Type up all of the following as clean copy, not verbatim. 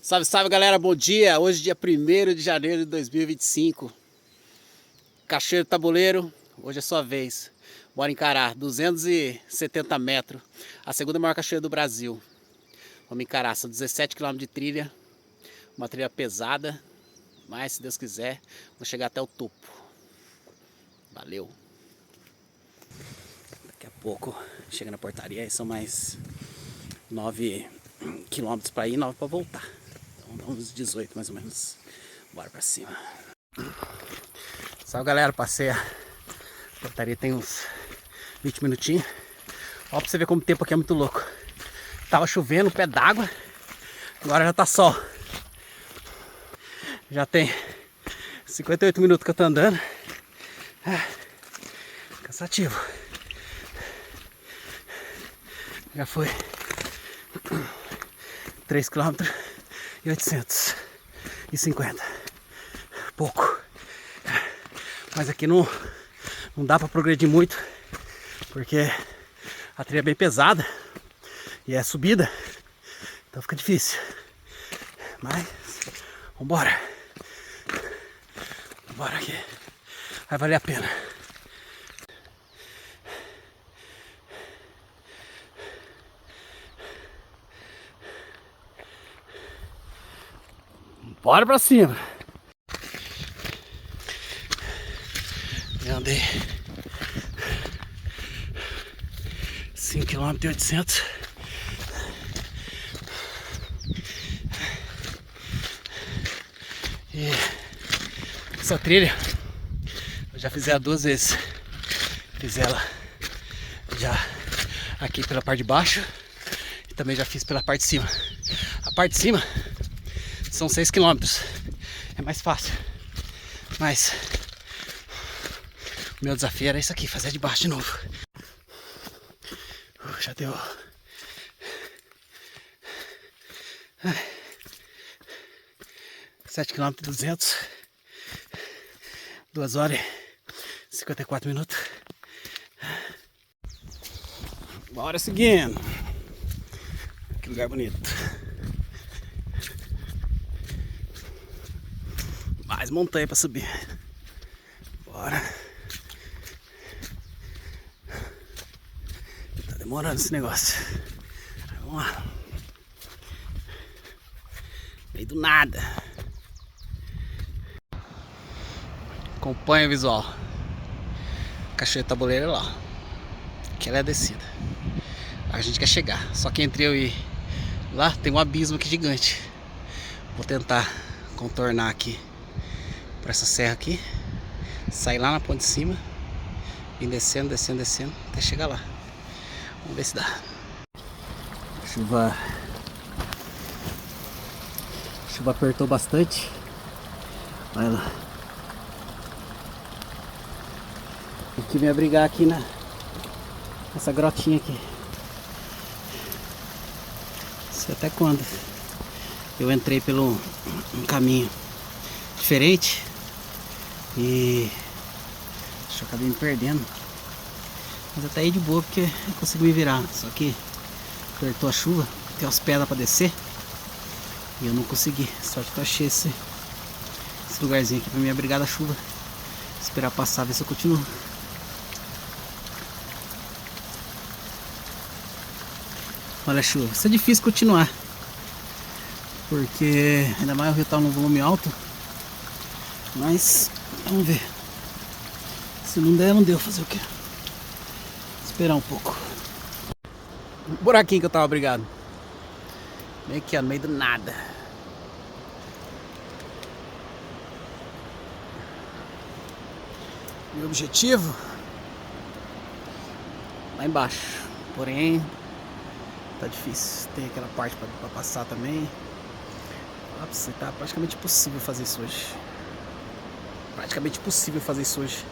Salve, salve galera, bom dia! Hoje dia 1º de janeiro de 2025. Cachoeiro Tabuleiro, hoje é sua vez. Bora encarar, 270 metros. A segunda maior cachoeira do Brasil. Vamos encarar, são 17 km de trilha. Uma trilha pesada, mas se Deus quiser, vou chegar até o topo. Valeu! Daqui a pouco chega na portaria, aí são mais 9 km para ir e 9 para voltar. Então uns 18 mais ou menos. Bora pra cima. Salve galera, passei a portaria tem uns 20 minutinhos. Ó pra você ver como o tempo aqui é muito louco. Tava chovendo, pé d'água. Agora já tá sol. Já tem 58 minutos que eu tô andando. Cansativo. Já foi 3 km e 850. Pouco. Mas aqui não dá pra progredir muito, porque a trilha é bem pesada e é subida, então fica difícil. Mas vambora. Vambora aqui. Vai valer a pena. Bora pra cima. Eu andei 5 km e 800. E essa trilha eu já fiz ela 2 vezes. Fiz ela já aqui pela parte de baixo e também já fiz pela parte de cima. A parte de cima são 6 km. É mais fácil. Mas o meu desafio era isso aqui, fazer de baixo de novo. Já deu 7 km e 200. 2 horas e 54 minutos. Bora seguindo. Que lugar bonito. Mais montanha para subir. Bora. Tá demorando esse negócio. Vamos lá. Meio do nada. Acompanha o visual. Cachoeira Tabuleiro é lá. Que ela é a descida. A gente quer chegar. Só que entre eu e lá tem um abismo aqui gigante. Vou tentar contornar aqui por essa serra aqui, sair lá na ponte de cima, vir descendo, descendo, descendo, até chegar lá. Vamos ver se dá. Chuva apertou bastante. Olha lá. Tem que me abrigar aqui nessa grotinha aqui. Não sei até quando. Eu entrei pelo um caminho diferente. E acho que eu acabei me perdendo. Mas até aí de boa porque eu consegui me virar. Só que apertou a chuva, tem umas pedras para descer. E eu não consegui. Sorte que eu achei esse lugarzinho aqui para me abrigar da chuva. Esperar passar, ver se eu continuo. Olha a chuva. Isso é difícil continuar. Porque ainda mais o rio tá num volume alto. Mas vamos ver. Se não der, não deu. Fazer o quê? Esperar um pouco. O buraquinho que eu tava brigado. Meio aqui, ó, no meio do nada. Meu objetivo lá embaixo. Porém, tá difícil. Tem aquela parte pra passar também. Pra você, tá praticamente impossível fazer isso hoje. Praticamente impossível fazer isso hoje.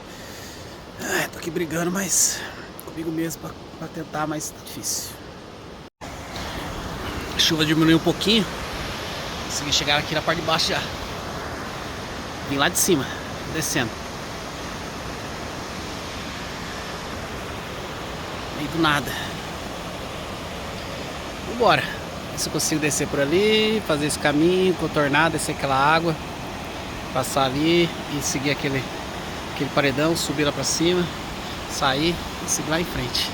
Tô aqui brigando, mas comigo mesmo pra tentar, mas tá difícil. A chuva diminuiu um pouquinho. Consegui chegar aqui na parte de baixo já. Vim lá de cima, descendo. Meio do nada. Vambora. Ver se eu consigo descer por ali, fazer esse caminho, contornar, descer aquela água, passar ali e seguir aquele paredão, subir lá pra cima, sair e seguir lá em frente.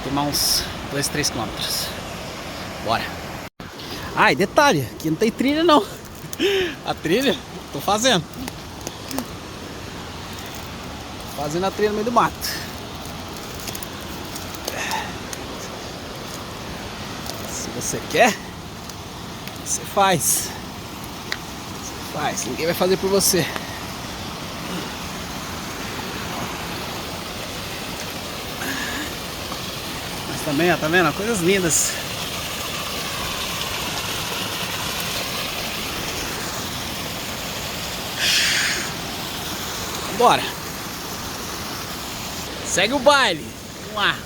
Tomar uns 2, 3 quilômetros. Bora! Ah, e detalhe, aqui não tem trilha não. A trilha, tô fazendo. Fazendo a trilha no meio do mato. Se você quer, você faz. Você faz, ninguém vai fazer por você. Mas também, ó, tá vendo? Coisas lindas. Bora! Segue o baile! Vamos lá!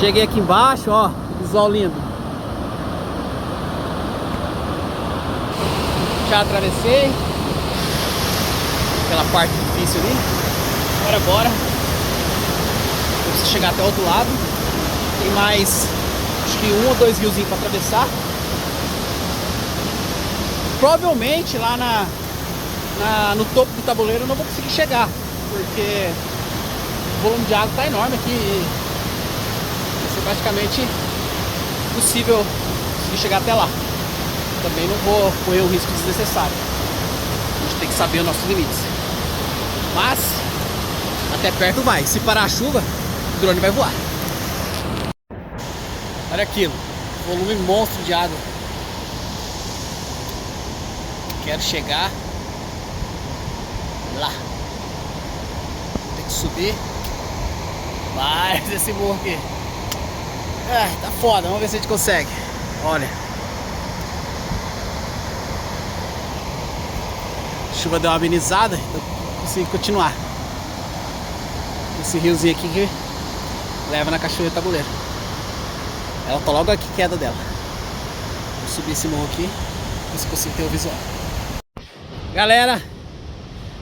Cheguei aqui embaixo, ó, visual lindo. Já atravessei aquela parte difícil ali. Agora bora! Eu preciso chegar até o outro lado. Tem mais, acho que 1 ou 2 riozinhos para atravessar. Provavelmente lá no topo do tabuleiro eu não vou conseguir chegar, porque o volume de água está enorme aqui e vai ser praticamente impossível conseguir chegar até lá. Também não vou correr um risco desnecessário. A gente tem que saber os nossos limites. Mas até perto vai. Se parar a chuva, o drone vai voar. Olha aquilo, volume monstro de água. Quero chegar lá. Tem que subir mais esse morro aqui. Tá foda, vamos ver se a gente consegue. Olha, a chuva deu uma amenizada, então consigo continuar. Esse riozinho aqui que leva na Cachoeira do Tabuleiro. Ela tá logo aqui, queda dela. Vou subir esse morro aqui, ver se consigo ter o visual. Galera,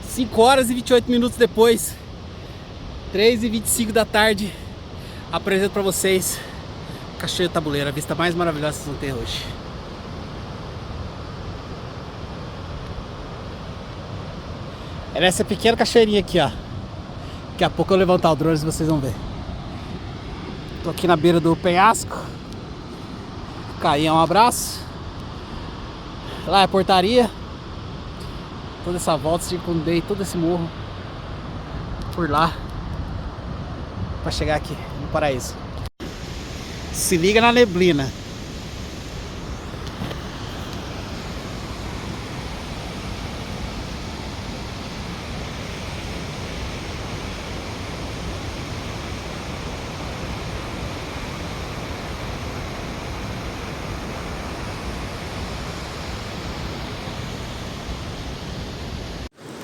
5 horas e 28 minutos depois, 3h25 da tarde, apresento pra vocês Cachoeira do Tabuleiro, a vista mais maravilhosa que vocês vão ter hoje. Ela é essa pequena cachoeirinha aqui, ó. Daqui a pouco eu levantar o drone e vocês vão ver. Tô aqui na beira do penhasco. Caí, um abraço. Lá é a portaria. Toda essa volta, circundei todo esse morro por lá para chegar aqui no paraíso. Se liga na neblina.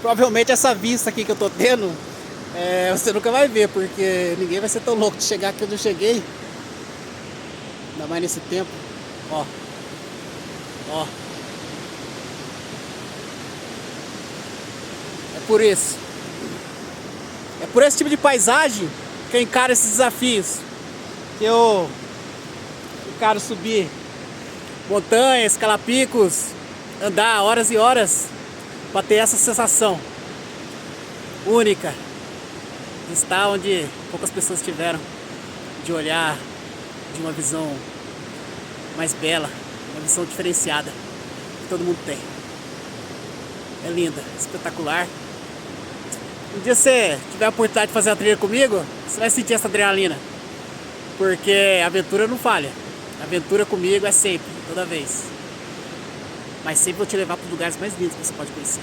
Provavelmente essa vista aqui que eu tô tendo, você nunca vai ver, porque ninguém vai ser tão louco de chegar aqui onde eu cheguei. Ainda mais nesse tempo. Ó. Ó. É por isso. É por esse tipo de paisagem que eu encaro esses desafios. Que eu encaro subir montanhas, escalar picos, andar horas e horas para ter essa sensação única de estar onde poucas pessoas tiveram, de olhar de uma visão mais bela, uma visão diferenciada que todo mundo tem. É linda, espetacular. Um dia você tiver a oportunidade de fazer a trilha comigo, você vai sentir essa adrenalina, porque a aventura não falha. A aventura comigo é sempre, toda vez. Mas sempre vou te levar para os lugares mais lindos que você pode conhecer.